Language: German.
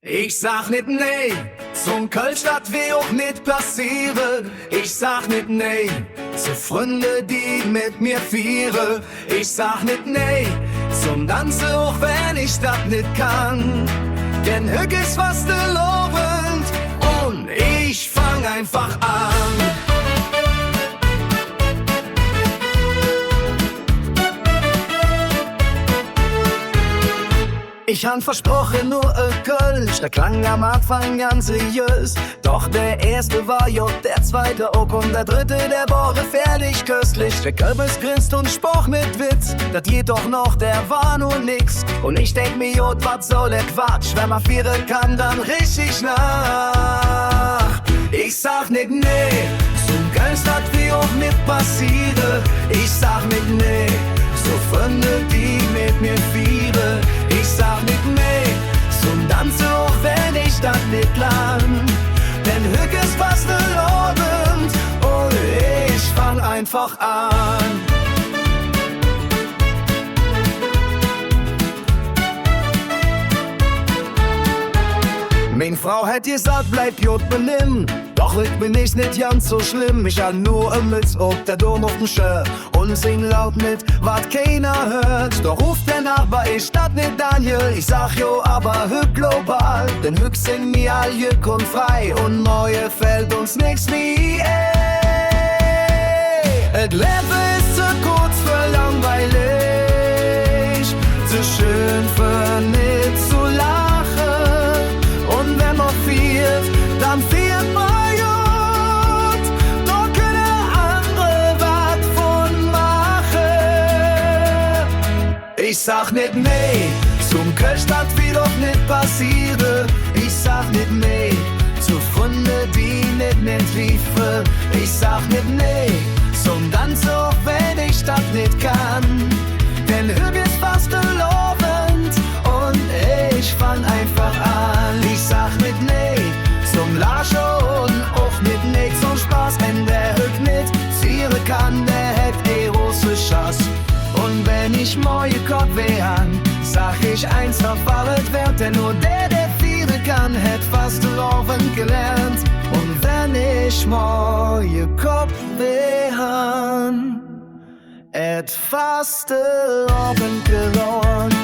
Ich sag nicht nee, zum Kölsch, dat wir auch nicht passieren. Ich sag nicht nee, zu Freunde, die mit mir feiern. Ich sag nicht nee, zum Tanzen, auch wenn ich dat nicht kann. Denn Hück ist fast lobend und ich fang einfach an. Ich han versprochen nur Kölsch, der klang am Anfang ganz seriös. Doch der erste war J, der zweite auch und der dritte, der war gefährlich köstlich. Der Kürbis grinst und sprach mit Witz, das geht doch noch, der war nur nix. Und ich denk mir, J, was soll der Quatsch, wenn man vieren kann, dann richtig nach. Ich sag nicht nee, zum Kölsch, dat wir auch nicht passieren. Ich sag nicht nee, so Freunde, die mit mir feiern. Ich sag nicht nee, zum Tanzen, auch wenn ich das nicht lang. Denn Hück ist fast lobend und ich fang einfach an. Mein Frau hätt gesagt, bleib Jod benimm. Doch ich bin nicht ganz so schlimm. Ich hab nur im Mütz ob der Dom auf dem Shirt und sing laut mit, wat keiner hört. Doch ruft der Nachbar, ich dat nicht Daniel. Ich sag jo, aber Hück global. Denn Hück sind mir all Jück und frei und neue fällt uns nix wie Et Leben ist zu kurz für langweilig, zu schön für nicht zu lachen. Und wenn man feiert, dann feiert man. Ich sag nicht nee, zum Kölsch, dat wir doch nicht passieren. Ich sag nicht nee, zu Freunde, die nicht mehr triefen. Ich sag nicht nee, zum Tanzen, auch wenn ich dat nicht kann. Denn Hück ist fast lobend und ich fang einfach an. Ich sag nicht nee, zum Lachen und auch nicht nee, zum Spaß. Wenn der Hück nicht zieren kann, der hätt große Chance. Und wenn ich neue Kopfweh an, sag ich eins auf alles wert, denn nur der vieren kann, hätt fast laufen gelernt. Und wenn ich neue Kopfweh an, hätt fast laufen gelernt.